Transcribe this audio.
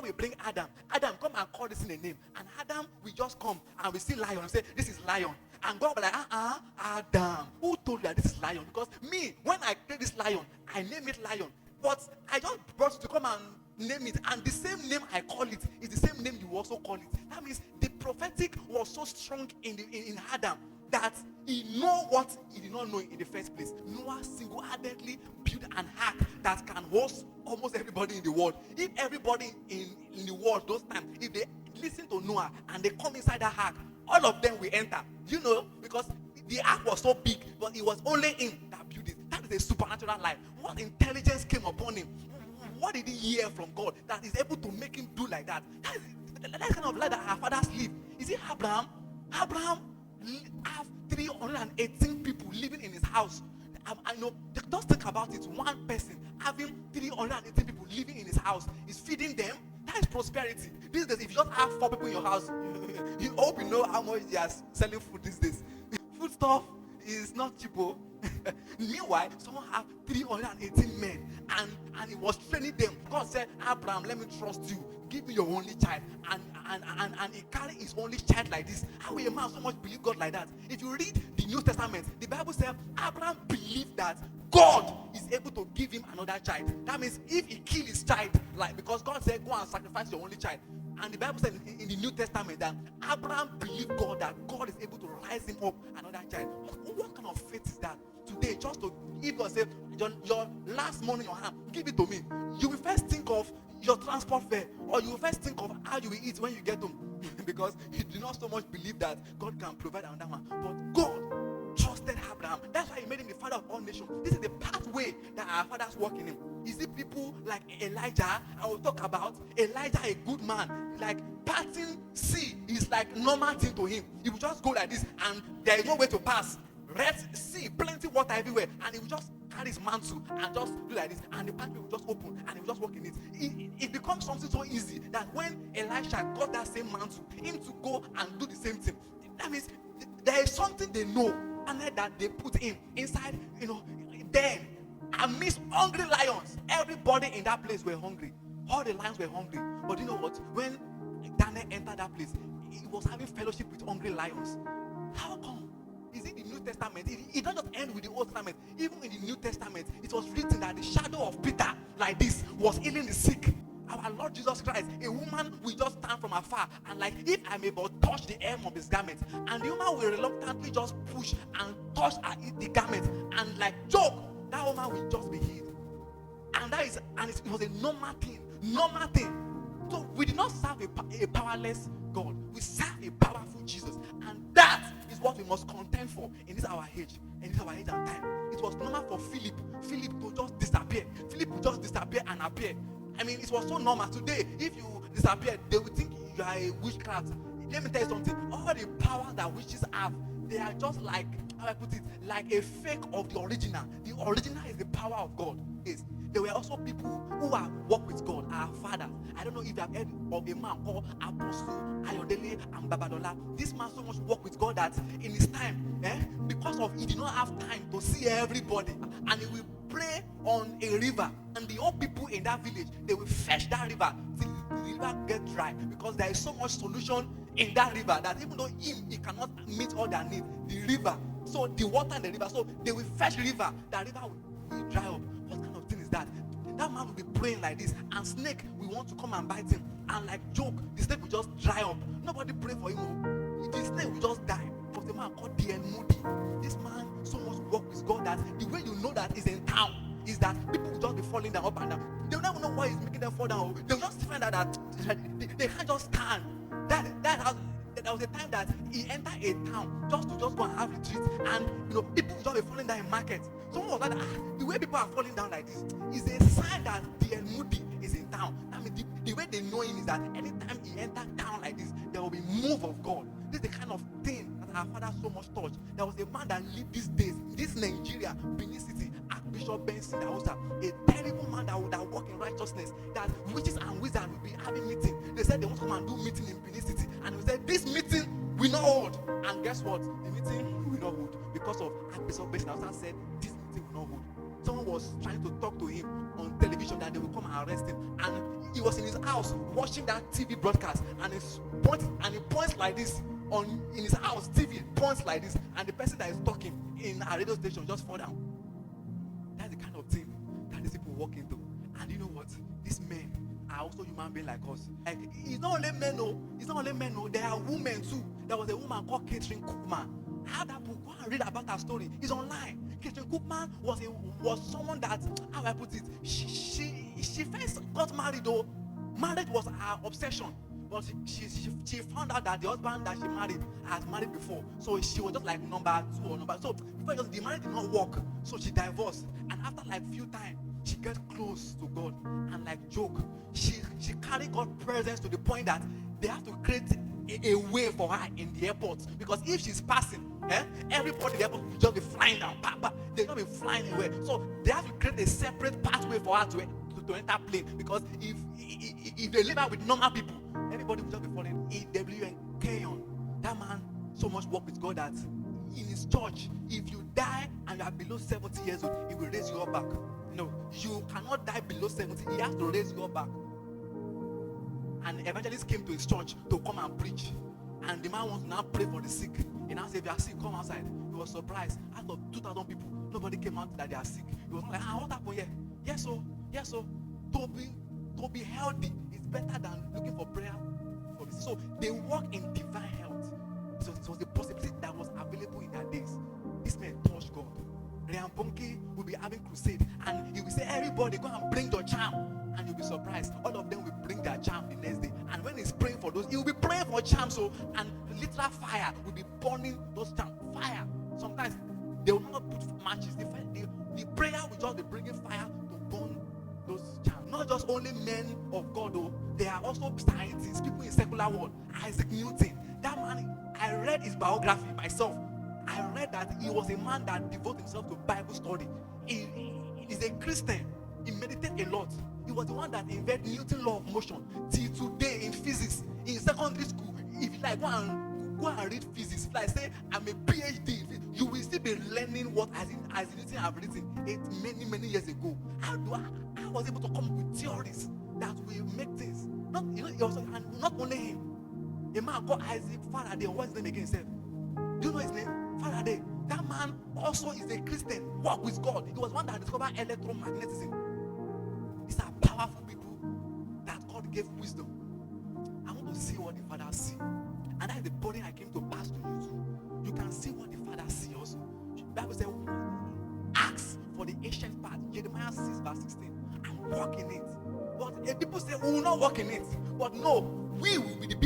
we bring Adam, come and call this in a name. And Adam, we just come and we see lion and say, this is lion. And God will be like, Adam, who told you that this is lion? Because me, when I create this lion, I name it lion. But I just brought you to come and name it. And the same name I call it is the same name you also call it. That means the prophetic was so strong in Adam that he know what he did not know in the first place. Noah single-handedly built an ark that can host almost everybody in the world. If everybody in the world those times, if they listen to Noah and they come inside that ark, all of them will enter. You know, because the ark was so big, but it was only him that built it. That is a supernatural life. What intelligence came upon him? What did he hear from God that is able to make him do like that? That kind of life that our fathers live. Is it Abraham? Abraham have 318 people living in his house. I know, just think about it. One person having 318 people living in his house is feeding them. That is prosperity. These days, if you just have 4 people in your house, you hope you know how much they are selling food these days. Food stuff is not cheap. Meanwhile, someone have 318 men and he was training them. God said, Abraham, let me trust you. Give me your only child. And he carried his only child like this. How will a man so much believe God like that? If you read the New Testament, the Bible says Abraham believed that God is able to give him another child. That means if he killed his child, like because God said, go and sacrifice your only child. And the Bible said in the New Testament that Abraham believed God, that God is able to rise him up another child. What kind of faith is that? Today, just to, if God said, your last money in your hand, give it to me. You will first think of your transport fare, or you will first think of how you will eat when you get home. Because you do not so much believe that God can provide another one. But God trusted Abraham. That's why he made him the father of all nations. This is the pathway that our fathers walk in him. Is it people like Elijah? I will talk about Elijah, a good man. Like parting sea is like normal thing to him. He will just go like this and there is no way to pass. Red Sea, plenty water everywhere, and he will just carry his mantle and just do like this, and the pathway will just open and he will just walk in it. It becomes something so easy that when Elisha got that same mantle, him to go and do the same thing. That means there is something they know, and that they put him inside, then amidst hungry lions, everybody in that place were hungry. All the lions were hungry. But you know what? When Daniel entered that place, he was having fellowship with hungry lions. How come? Is it the New Testament? It doesn't just end with the Old Testament. Even in the New Testament, it was written that the shadow of Peter, like this, was healing the sick. Our Lord Jesus Christ, a woman will just stand from afar and like, if I may but touch the hem of his garment, and the woman will reluctantly just push and touch the garment, and like joke, that woman will just be healed. And it was a normal thing. So we did not serve a powerless God. We serve a powerful Jesus, and that is what we must contend for in this our age and time. It was normal for Philip to just disappear. Philip would just disappear and appear. I mean, it was so normal. Today, if you disappear, they will think you are a witchcraft. Let me tell you something. All the power that witches have, they are just like, how I put it, like a fake of the original. The original is the power of God. Yes. There were also people who have walked with God, our fathers. I don't know if you have heard of a man called Apostle Ayodele and Babadola. This man so much walked with God that in his time, because of he did not have time to see everybody, and he will pray on a river, and the old people in that village, they will fetch that river till the river gets dry, because there is so much solution in that river that even though he cannot meet all their needs, the river, so the water in the river, so they will fetch river, that river will dry up. What kind of thing is that? That man will be praying like this, and snake will want to come and bite him, and like joke, the snake will just dry up. Nobody pray for him. The snake will just die. It was a man called D.L. Moody. This man so much work with God that the way you know that he's in town is that people will just be falling down up and down. They will never know why he's making them fall down. They will just find out that they can't just stand. There was a time that he entered a town just to go and have retreat, and people will just be falling down in market. Someone was like, the way people are falling down like this is a sign that D.L. Moody is in town. I mean, the way they know him is that anytime he enters town like this, there will be move of God. This is the kind of thing that our father so much touched. There was a man that lived these days in this Nigeria, Benin City, Archbishop Benson Dausa, a terrible man that would have walked in righteousness, that witches and wizards would be having meeting. They said they want to come and do meeting in Benin City, and we said this meeting will not hold. And guess what? The meeting will not hold because of Archbishop Benson Dausa said this meeting will not hold. Someone was trying to talk to him on television that they will come and arrest him, and he was in his house watching that TV broadcast, and he points like this in his house TV, points like this, and the person that is talking in a radio station just fall down. That's the kind of thing that these people walk into. And you know what? These men are also human beings like us. Like, it's not only men, no. There are women too. There was a woman called Catherine Cookman. I have that book. Go and read about her story. It's online. Catherine Cookman was someone that, how I put it, she first got married though. Marriage was her obsession. But she found out that the husband that she married had married before. So she was just like number 2 or number. So before the marriage did not work. So she divorced. And after like few times, she gets close to God. And like joke, she carried God's presence to the point that they have to create a way for her in the airport. Because if she's passing, everybody in the airport will just be flying down. They'll not be flying anywhere. So they have to create a separate pathway for her to enter plane. Because if they leave her with normal people, everybody will just be falling. E.W. Kenyon, that man so much work with God that in his church, if you die and you are below 70 years old, he will raise you up back. No, you cannot die below 70. He has to raise you up back. And evangelists came to his church to come and preach. And the man wants to now pray for the sick. He now said, if you are sick, come outside. He was surprised. Out of 2,000 people, nobody came out that they are sick. He was like, what happened here? Yes, so to be healthy is better than looking for prayer. So they walk in divine health. So it was the possibility that was available in their days. This man touched God. Ryan Bonke will be having crusade, and he will say, everybody go and bring your charm. And you'll be surprised. All of them will bring their charm the next day. And when he's praying for those, he will be praying for charms. And literal fire will be burning those charms. Fire. Sometimes they will not put matches. The prayer will just be bringing fire to burn those charms. Not just only men of God, though. There are also scientists, people in secular world. Isaac Newton. That man, I read his biography myself. I read that he was a man that devoted himself to Bible study. He is a Christian. He meditated a lot. He was the one that invented Newton's law of motion. Till today in physics, in secondary school, if you like go and read physics, like say I'm a PhD, you will still be learning what as Newton have written many years ago. I was able to come up with theories that will make things. And not only him, a man called Isaac Faraday. What's his name again? Himself? Do you know his name? Faraday. That man also is a Christian. Walk with God. He was one that discovered electromagnetism. These are powerful people that God gave wisdom. I want to see what the Father sees. And that is the burden I came to pass to you too. You can see what the Father sees also. The Bible says, ask for the ancient path. Jeremiah 6 verse 16. And walk in it. But people say, we will not walk in it. But no, we will be the